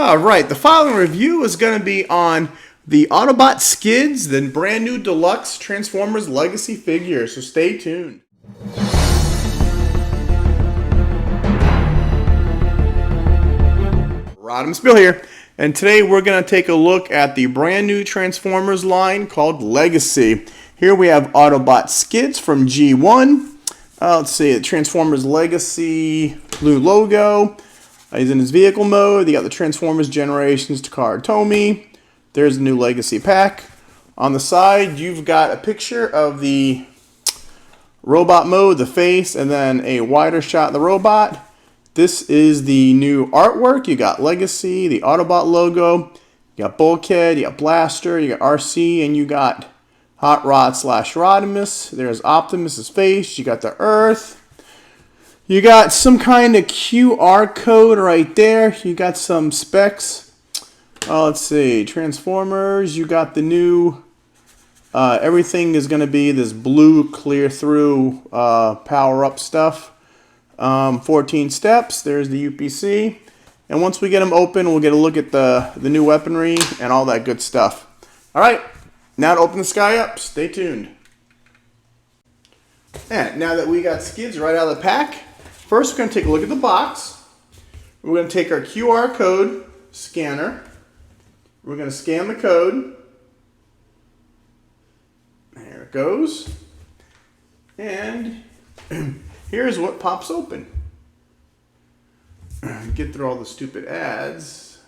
Alright, the following review is going to be on the Autobot Skids, the brand new Deluxe Transformers Legacy figure, so stay tuned. Rodimusbill here, and today we're going to take a look at the brand new Transformers line called Legacy. Here we have Autobot Skids from G1. Let's see, the Transformers Legacy blue logo. He's in his vehicle mode. You got the Transformers Generations Takara Tomy. There's the new Legacy pack. On the side, you've got a picture of the robot mode, the face, and then a wider shot of the robot. This is the new artwork. You got Legacy, the Autobot logo. You got Bulkhead, you got Blaster, you got RC, and you got Hot Rod / Rodimus. There's Optimus's face. You got the Earth. You got some kind of QR code right there. You got some specs. Let's see. Transformers. You got the new... everything is going to be this blue clear through power-up stuff. 14 steps. There's the UPC. And once we get them open, we'll get a look at the new weaponry and all that good stuff. Alright. Now to open this guy up. Stay tuned. And now that we got Skids right out of the pack, first, we're going to take a look at the box. We're going to take our QR code scanner. We're going to scan the code. There it goes. And here's what pops open. Get through all the stupid ads.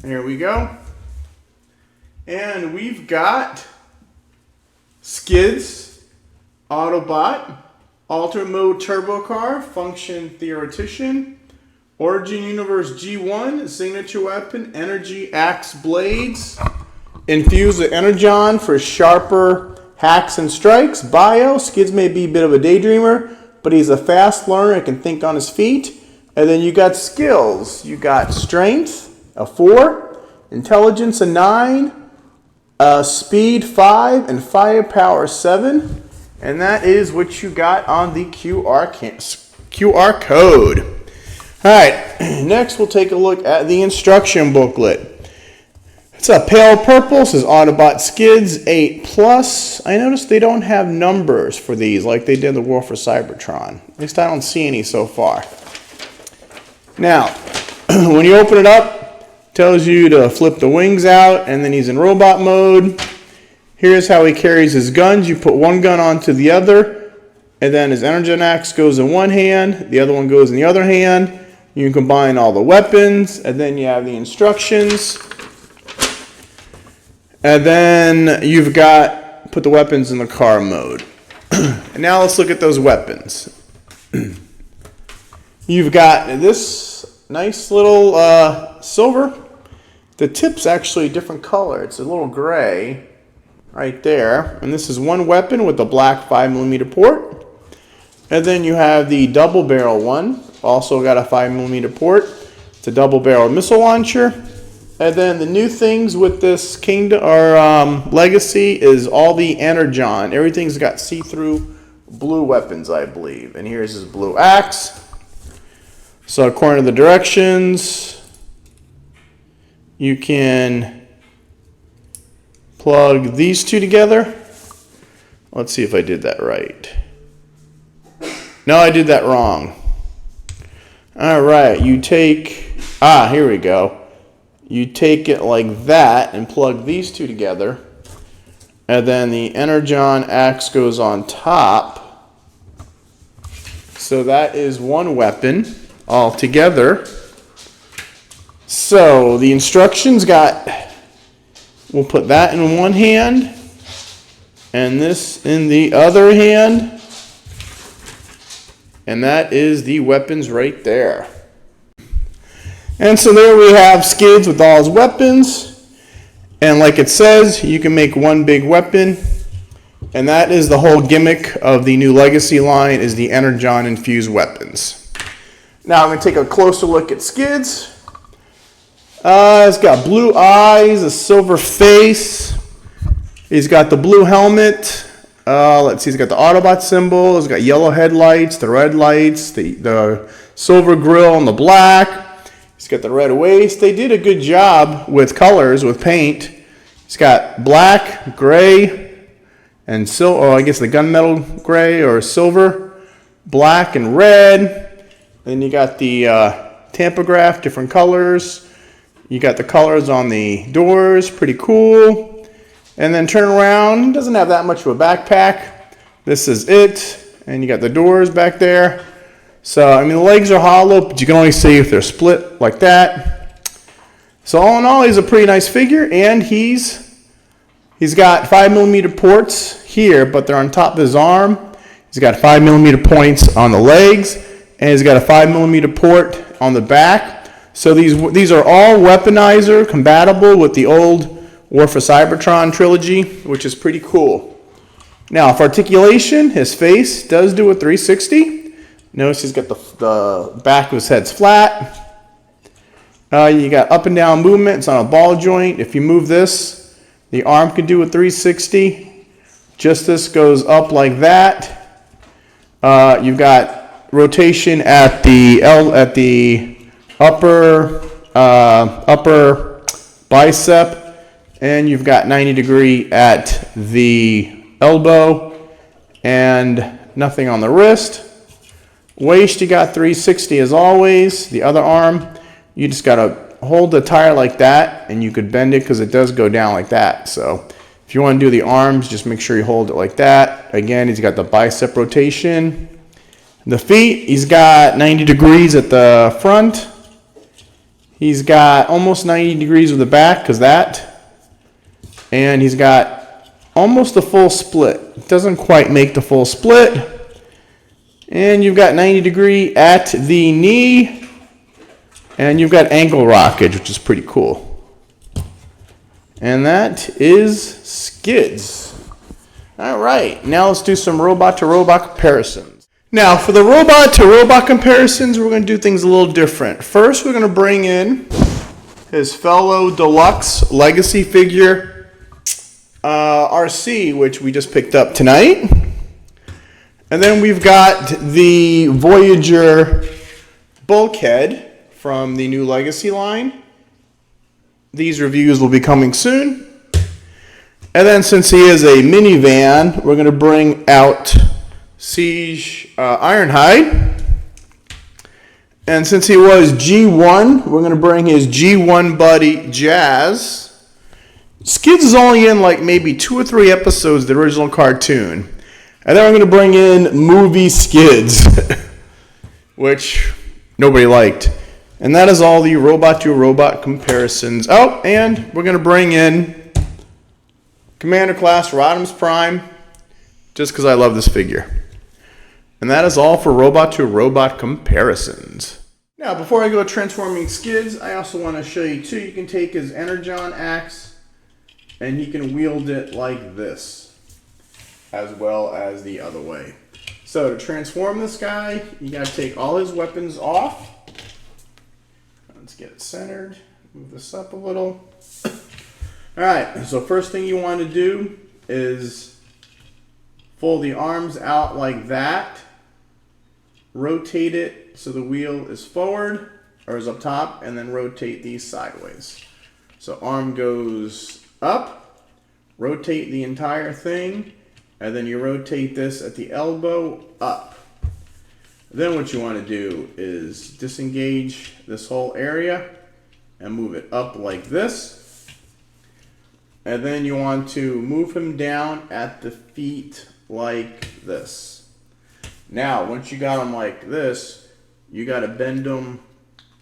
There we go. And we've got Skids, Autobot, Alter Mode Turbo Car, Function Theoretician, Origin Universe G1, Signature Weapon, Energy Axe Blades, Infuse the Energon for sharper hacks and strikes, Bio, Skids may be a bit of a daydreamer, but he's a fast learner and can think on his feet. And then you got skills. You got Strength, a 4, Intelligence, a 9, Speed, 5, and Firepower, 7. And that is what you got on the QR code. Alright, next we'll take a look at the instruction booklet. It's a pale purple, says Autobot Skids 8+. I noticed they don't have numbers for these like they did in the War for Cybertron. At least I don't see any so far. Now, when you open it up, it tells you to flip the wings out, and then he's in robot mode. Here's how he carries his guns. You put one gun onto the other, and then his Energon Axe goes in one hand, the other one goes in the other hand. You can combine all the weapons, and then you have the instructions. And then you've got, put the weapons in the car mode. And now let's look at those weapons. You've got this nice little silver. The tip's actually a different color. It's a little gray. Right there, and this is one weapon with a black 5mm port, and then you have the double barrel one, also got a 5mm port. It's a double barrel missile launcher, and then the new things with this Kingdom or Legacy is all the Energon. Everything's got see-through blue weapons, I believe, and here's his blue axe. So according to the directions, you can plug these two together. Let's see if I did that right. No, I did that wrong. Alright, you take... here we go. You take it like that and plug these two together. And then the Energon axe goes on top. So that is one weapon all together. So the instructions got... We'll put that in one hand, and this in the other hand, and that is the weapons right there. And so there we have Skids with all his weapons, and like it says, you can make one big weapon, and that is the whole gimmick of the new Legacy line, is the Energon infused weapons. Now I'm going to take a closer look at Skids. It's got blue eyes, a silver face. He's got the blue helmet. Let's see, he's got the Autobot symbol. He's got yellow headlights, the red lights, the silver grill, and the black. He's got the red waist. They did a good job with colors, with paint. He's got black, gray, and silver, or I guess the gunmetal gray or silver, black and red. Then you got the tampograph, different colors. You got the colors on the doors, pretty cool. And then turn around, doesn't have that much of a backpack. This is it. And you got the doors back there. So, I mean, the legs are hollow, but you can only see if they're split like that. So all in all, he's a pretty nice figure, and he's got 5mm ports here, but they're on top of his arm. He's got 5mm points on the legs, and he's got a 5mm port on the back. So these are all weaponizer compatible with the old War for Cybertron trilogy, which is pretty cool. Now, for articulation, his face does do a 360. Notice he's got the back of his head's flat. You got up and down movement. It's on a ball joint. If you move this, the arm can do a 360. Just this goes up like that. You've got rotation at the upper bicep, and you've got 90° at the elbow, and nothing on the wrist. Waist, you got 360 as always. The other arm, you just got to hold the tire like that, and you could bend it because it does go down like that. So if you want to do the arms, just make sure you hold it like that. Again, he's got the bicep rotation. The feet, he's got 90° at the front. He's got almost 90° with the back because that. And he's got almost a full split. It doesn't quite make the full split. And you've got 90° at the knee, and you've got ankle rockage, which is pretty cool. And that is Skids. All right, now let's do some robot-to-robot comparisons. Now, for the robot-to-robot comparisons, we're going to do things a little different. First, we're going to bring in his fellow Deluxe Legacy figure, RC, which we just picked up tonight. And then we've got the Voyager bulkhead from the new Legacy line. These reviews will be coming soon. And then since he is a minivan, we're going to bring out Siege Ironhide. And since he was G1, we're going to bring his G1 buddy Jazz. Skids is only in like maybe 2 or 3 episodes of the original cartoon. And then we're going to bring in movie Skids, which nobody liked. And that is all the robot-to-robot comparisons. Oh, and we're going to bring in Commander Class Rodimus Prime, just because I love this figure. And that is all for robot-to-robot comparisons. Now, before I go transforming Skids, I also want to show you too. You can take his Energon axe, and he can wield it like this, as well as the other way. So to transform this guy, you got to take all his weapons off. Let's get it centered. Move this up a little. All right, so first thing you want to do is fold the arms out like that. Rotate it so the wheel is forward or is up top, and then rotate these sideways. So arm goes up, rotate the entire thing, and then you rotate this at the elbow up. Then what you want to do is disengage this whole area and move it up like this. And then you want to move him down at the feet like this. Now, once you got him like this, you got to bend him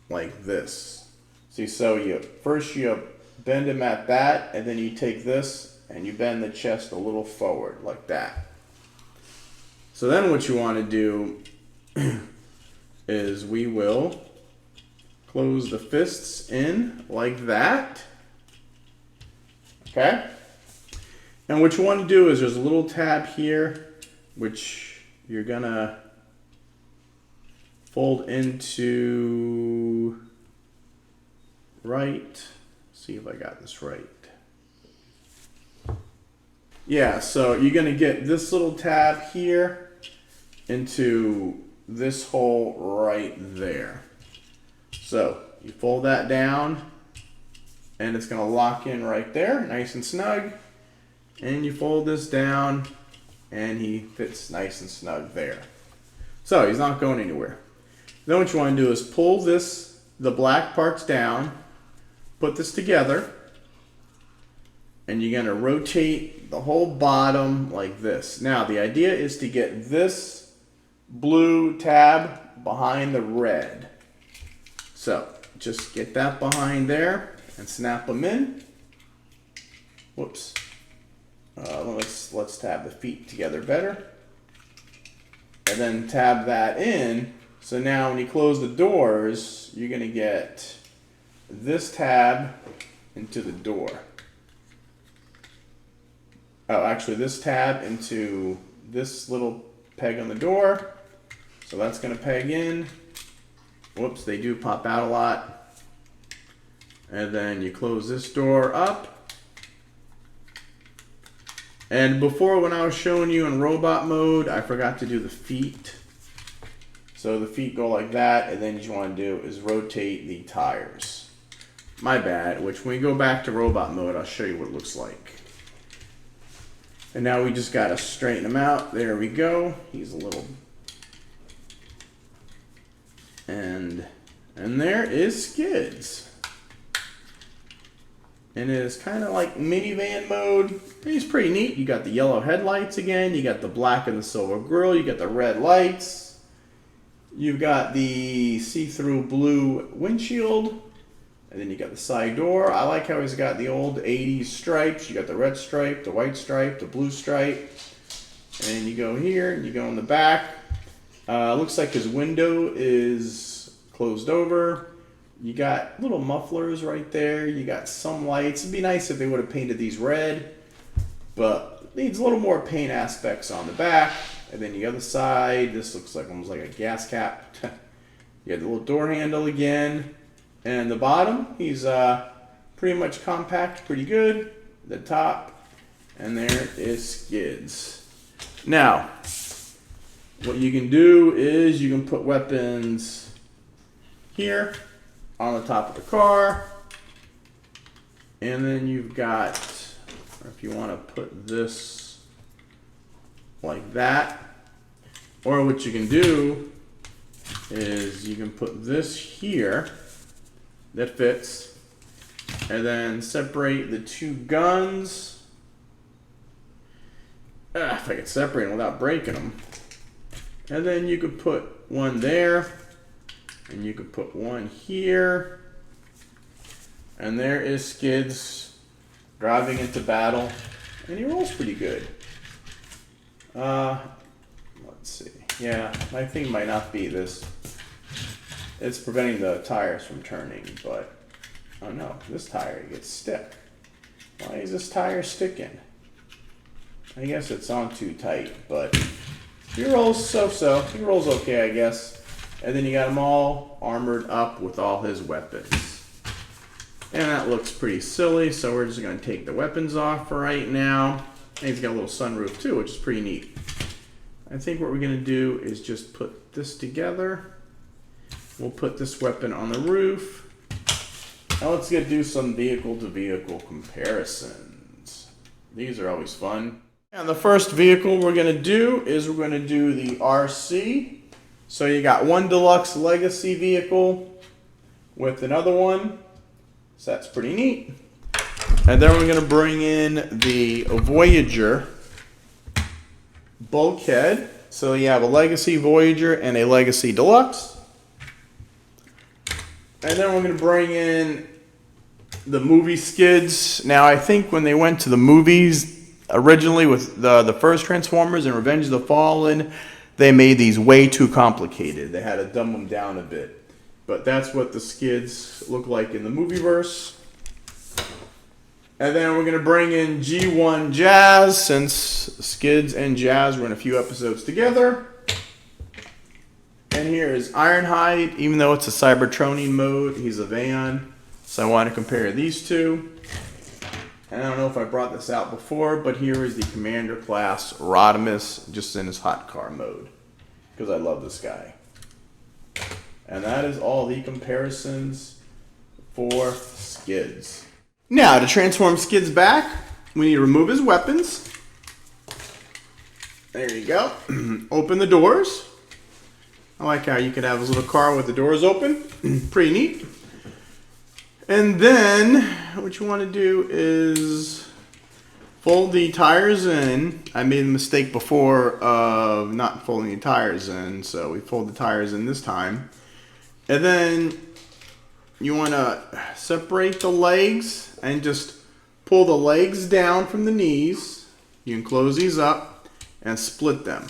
like this. See, so first you bend him at that, and then you take this and you bend the chest a little forward like that. So then what you want to do is we will close the fists in like that. Okay? And what you want to do is there's a little tab here which you're gonna fold into right. See if I got this right. Yeah, so you're going to get this little tab here into this hole right there. So you fold that down and it's going to lock in right there, nice and snug. And you fold this down and he fits nice and snug there. So he's not going anywhere. Then what you want to do is pull the black parts down, put this together, and you're going to rotate the whole bottom like this. Now the idea is to get this blue tab behind the red. So just get that behind there and snap them in. Whoops. Let's tab the feet together better. And then tab that in. So now when you close the doors, you're going to get this tab into the door. Oh, actually this tab into this little peg on the door. So that's going to peg in. Whoops, they do pop out a lot. And then you close this door up. And before, when I was showing you in robot mode, I forgot to do the feet. So the feet go like that, and then what you want to do is rotate the tires. My bad, which when we go back to robot mode, I'll show you what it looks like. And now we just got to straighten him out. There we go. He's a little... And there is Skids. And it is kind of like minivan mode. He's pretty neat. You got the yellow headlights again. You got the black and the silver grille. You got the red lights. You've got the see-through blue windshield. And then you got the side door. I like how he's got the old 80s stripes. You got the red stripe, the white stripe, the blue stripe. And you go here and you go in the back. Looks like his window is closed over. You got little mufflers right there. You got some lights. It'd be nice if they would have painted these red, but needs a little more paint aspects on the back. And then the other side, this looks like almost like a gas cap. You got the little door handle again. And the bottom, he's pretty much compact, pretty good. The top, and there is Skids. Now, what you can do is you can put weapons here on the top of the car, and then you've got, or if you want to put this like that, or what you can do is you can put this here that fits, and then separate the two guns. If I could separate them without breaking them. And then you could put one there, and you could put one here. And there is Skids driving into battle, and he rolls pretty good. Let's see. Yeah, my thing might not be this. It's preventing the tires from turning, but oh no, this tire gets stuck. Why is this tire sticking? I guess it's on too tight, but he rolls so-so. He rolls okay, I guess. And then you got him all armored up with all his weapons. And that looks pretty silly, so we're just going to take the weapons off for right now. And he's got a little sunroof too, which is pretty neat. I think what we're going to do is just put this together. We'll put this weapon on the roof. Now let's do some vehicle-to-vehicle comparisons. These are always fun. And the first vehicle we're going to do is we're going to do the RC. So you got one Deluxe Legacy vehicle with another one. So that's pretty neat. And then we're going to bring in the Voyager bulkhead. So you have a Legacy Voyager and a Legacy Deluxe. And then we're going to bring in the movie Skids. Now I think when they went to the movies originally with the first Transformers and Revenge of the Fallen, they made these way too complicated. They had to dumb them down a bit. But that's what the Skids look like in the movieverse. And then we're going to bring in G1 Jazz, since Skids and Jazz were in a few episodes together. And here is Ironhide. Even though it's a Cybertronian mode, he's a van. So I want to compare these two. And I don't know if I brought this out before, but here is the Commander class Rodimus, just in his hot car mode. Because I love this guy. And that is all the comparisons for Skids. Now, to transform Skids back, we need to remove his weapons. There you go. Open the doors. I like how you can have his little car with the doors open. Pretty neat. And then what you want to do is fold the tires in. I made a mistake before of not folding the tires in, so we fold the tires in this time. And then you want to separate the legs and just pull the legs down from the knees. You can close these up and split them.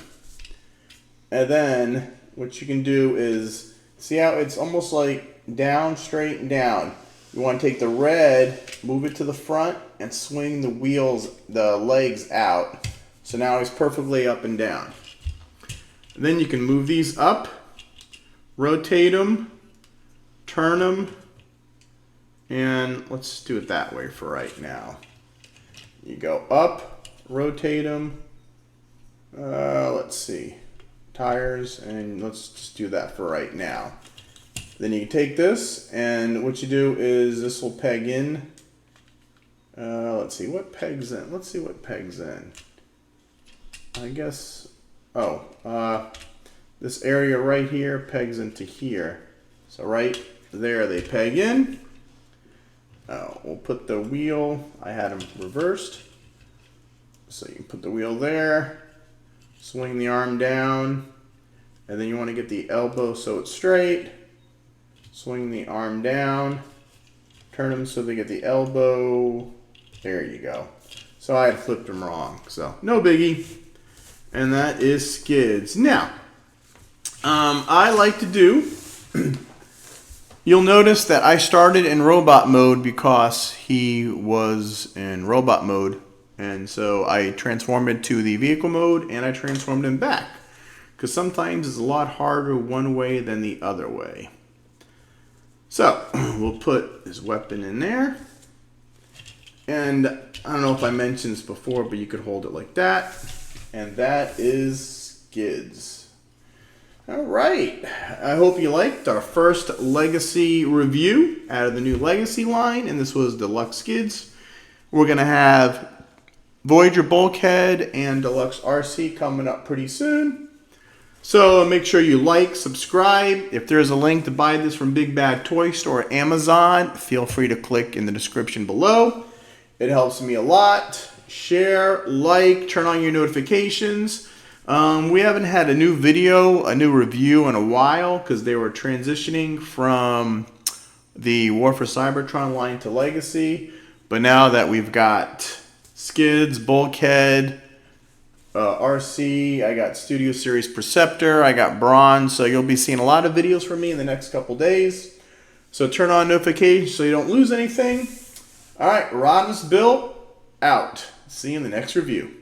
And then what you can do is, see how it's almost like down, straight, and down. You want to take the red, move it to the front, and swing the wheels, the legs out. So now it's perfectly up and down. And then you can move these up, rotate them, turn them, and let's do it that way for right now. You go up, rotate them, let's see, tires, and let's just do that for right now. Then you can take this, and what you do is this will peg in. Let's see what pegs in. Let's see what pegs in. I guess, this area right here pegs into here. So right there they peg in. We'll put the wheel, I had them reversed. So you can put the wheel there, swing the arm down, and then you want to get the elbow so it's straight. Swing the arm down, turn them so they get the elbow. There you go. So I had flipped them wrong, so no biggie. And that is Skids. Now, I like to do, you'll notice that I started in robot mode because he was in robot mode. And so I transformed it to the vehicle mode and I transformed him back. Because sometimes it's a lot harder one way than the other way. So we'll put his weapon in there. And I don't know if I mentioned this before, but you could hold it like that. And that is Skids. All right. I hope you liked our first Legacy review out of the new Legacy line. And this was Deluxe Skids. We're going to have Voyager Bulkhead and Deluxe RC coming up pretty soon. So make sure you like, subscribe. If there's a link to buy this from Big Bad Toy Store or Amazon, feel free to click in the description below. It helps me a lot. Share, like, turn on your notifications. We haven't had a new video, a new review in a while because they were transitioning from the War for Cybertron line to Legacy. But now that we've got Skids, Bulkhead, RC, I got Studio Series Perceptor, I got Bronze, so you'll be seeing a lot of videos from me in the next couple days. So turn on notifications so you don't lose anything. All right, Rodimusbill out. See you in the next review.